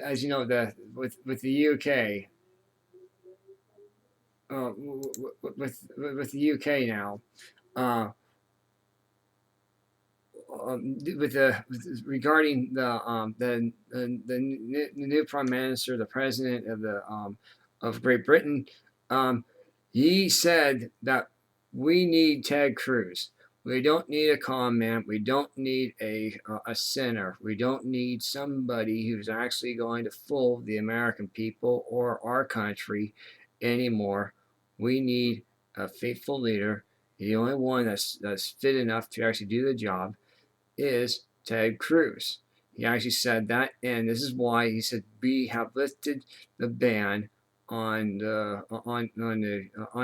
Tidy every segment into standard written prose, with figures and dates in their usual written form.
as you know, with the UK, with the UK now, uh, with regarding the new prime minister, the president of Great Britain, um, he said that we need Ted Cruz. We don't need a con man. We don't need a sinner. We don't need somebody who's actually going to fool the American people or our country anymore. We need a faithful leader. The only one that's fit enough to actually do the job is Ted Cruz. He actually said that, and this is why he said we have lifted the ban on the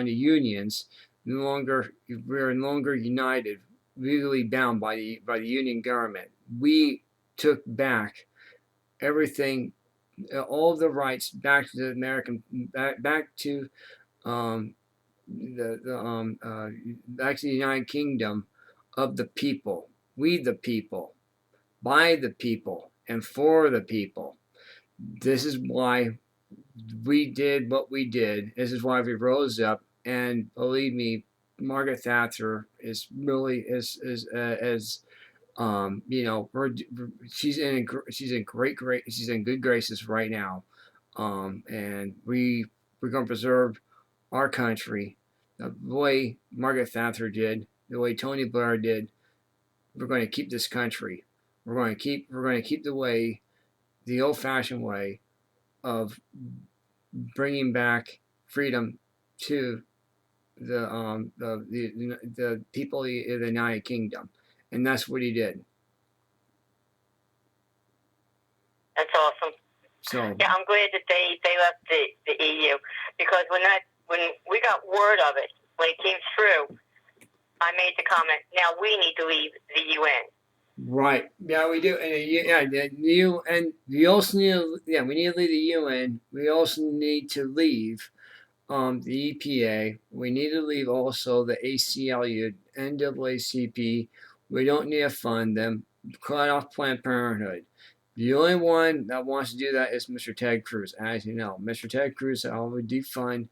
unions. No longer we're no longer united, legally bound by the union government. We took back everything, all the rights back to the American, back to um, back to the United Kingdom of the people. We the people, by the people, and for the people. This is why we did what we did. This is why we rose up. And believe me, Margaret Thatcher is really is she's in she's in good graces right now, and we're going to preserve our country the way Margaret Thatcher did, the way Tony Blair did. We're going to keep this country. We're going to keep the old-fashioned way of bringing back freedom to the people of the United Kingdom, and that's what he did. That's awesome. So yeah, I'm glad that they left the EU, because when we got word of it, when it came through, I made the comment, now we need to leave the UN. Right. Yeah, we do. And the UN. We also need. We need to leave the UN. We also need to leave the EPA. We need to leave also the ACLU, NAACP. We don't need to fund them. Cut off Planned Parenthood. The only one that wants to do that is Mr. Ted Cruz. As you know, Mr. Ted Cruz will defund,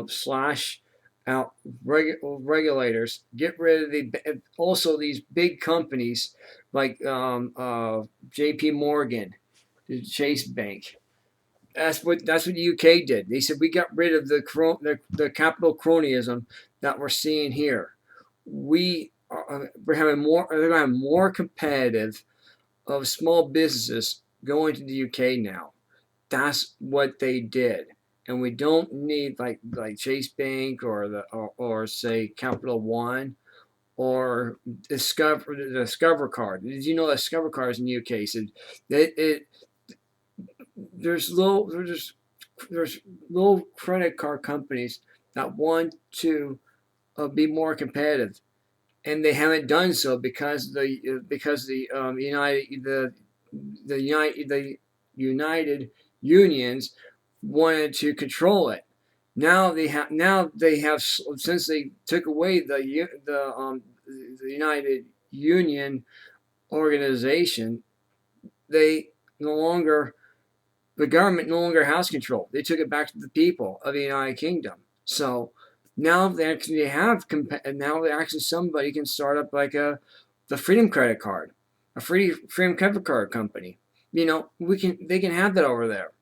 slash out regulators, get rid of also these big companies like J.P. Morgan, the Chase Bank. That's what the UK did. They said we got rid of the capital cronyism that we're seeing here. We're having more. They're going to have more competitive of small businesses going to the UK now. That's what they did, and we don't need like Chase Bank or say Capital One or Discover Card. Did you know that Discover Card is in the UK? So there's low credit card companies that want to be more competitive, and they haven't done so because the United Unions wanted to control it. Now they have since they took away the United Union organization, they no longer the government no longer has control. They took it back to the people of the United Kingdom. So now they actually somebody can start up like the Freedom Credit Card, a Freedom Credit Card company. They can have that over there.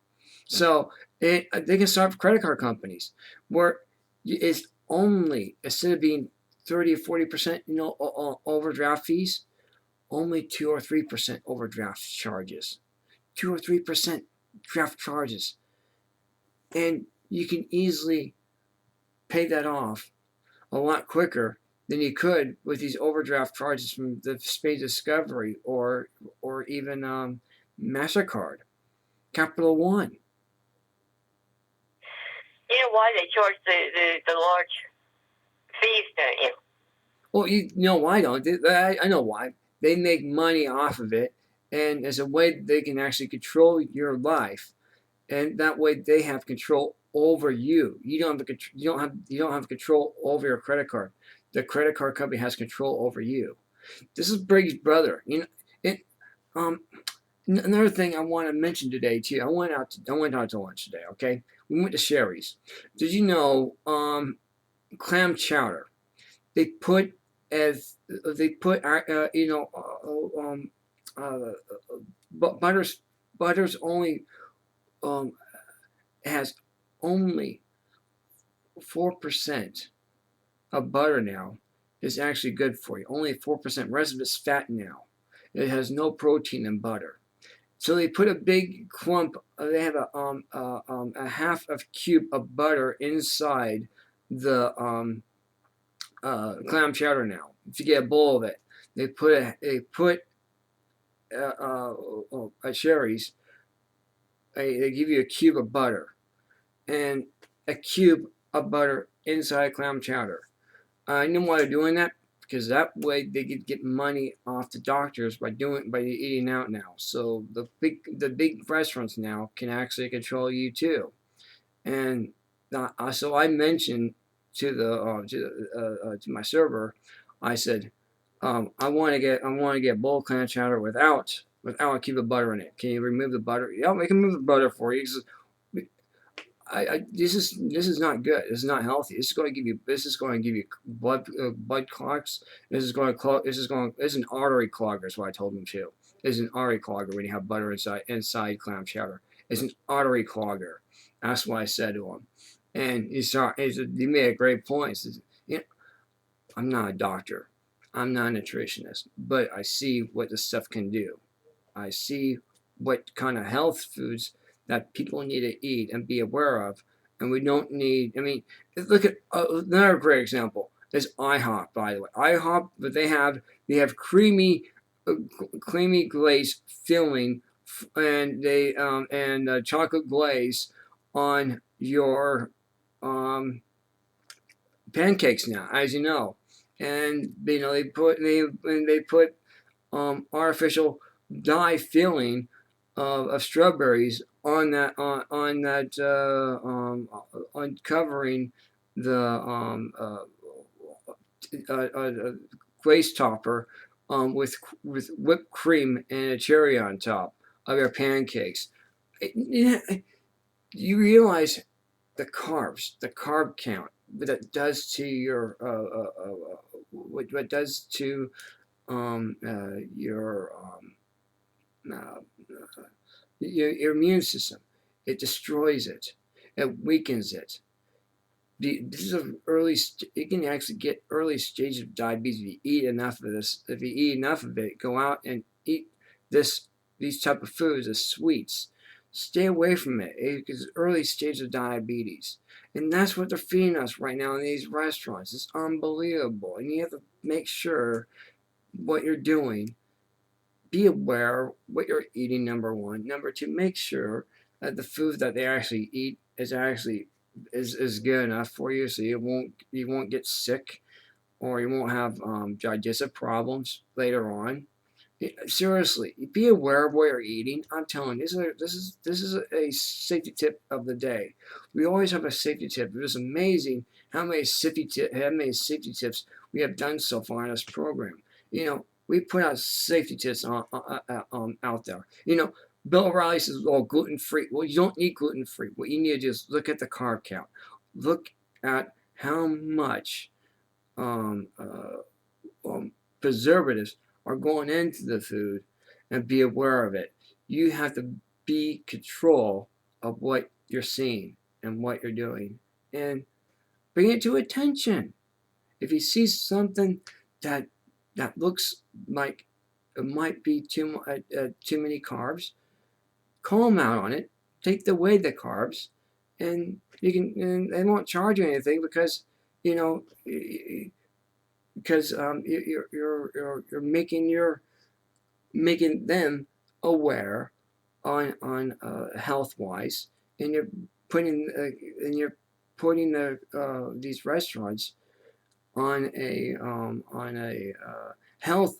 So they can start credit card companies where it's only, instead of being 30 or 40%, overdraft fees, only 2 or 3% overdraft charges. 2 or 3% draft charges. And you can easily pay that off a lot quicker than you could with these overdraft charges from the Spade Discovery or even MasterCard, Capital One. You know why they charge the large fees, don't you? Well, you know why don't they? I know why. They make money off of it, and as a way they can actually control your life, and that way they have control over you. You don't have control over your credit card. The credit card company has control over you. This is Big Brother. Another thing I want to mention today too. I went out to lunch today. Okay, we went to Sherry's. Did you know clam chowder? They put as they put butters only um, has only 4% of butter now is actually good for you. Only 4%. The rest of it's fat now. It has no protein in butter. So they put a big clump. They have a half of cube of butter inside the clam chowder now. If you get a bowl of it, they put at Sherry's. They give you a cube of butter and a cube of butter inside clam chowder. I know why they're doing that because that way they could get money off the doctors by eating out now. So the big restaurants now can actually control you too. And so I mentioned to my server, I said, I want to get a bowl of clam chowder without a cube of butter in it. Can you remove the butter? Yeah, I can remove the butter for you. He says, this is not good. This is not healthy. This is going to give you blood clots. This is an artery clogger. Is what I told him too. This is an artery clogger when you have butter inside clam chowder. It's an artery clogger. That's what I said to him. And he made a great point. He says, I'm not a doctor. I'm not a nutritionist, but I see what this stuff can do. I see what kind of health foods that people need to eat and be aware of. And we don't need, look at another great example is IHOP, by the way. IHOP, but they have creamy glaze filling and chocolate glaze on your pancakes now, as you know. And they put artificial dye filling of strawberries on covering the glaze topper with whipped cream and a cherry on top of your pancakes. You realize the carb count that does to your what does to your immune system. It destroys it. It weakens it. This is you can actually get early stages of diabetes if you eat enough of this. If you eat enough of it, go out and eat these type of foods, the sweets. Stay away from it because early stage of diabetes. And that's what they're feeding us right now in these restaurants. It's unbelievable. And you have to make sure what you're doing. Be aware what you're eating, number one. Number two, make sure that the food that they actually eat is good enough for you so you won't get sick or you won't have digestive problems later on. Seriously, be aware of what you're eating. I'm telling you, this is a safety tip of the day. We always have a safety tip. It is amazing how many safety tips we have done so far in this program. We put out safety tips out there. Bill O'Reilly says, "Oh, gluten free." Well, you don't need gluten free. What you need to do is look at the carb count. Look at how much preservatives are going into the food and be aware of it. You have to be control of what you're seeing and what you're doing and bring it to attention. If you see something that looks like it might be too many carbs, call them out on it. Take away the carbs, and they won't charge you anything because you're making them aware on health wise, and you're putting these restaurants on a health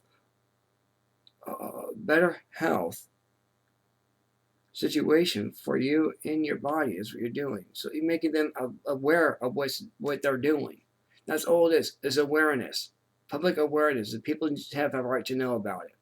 better health situation for you in your body is what you're doing. So you're making them aware of what they're doing. That's all it is awareness, public awareness. The people have a right to know about it.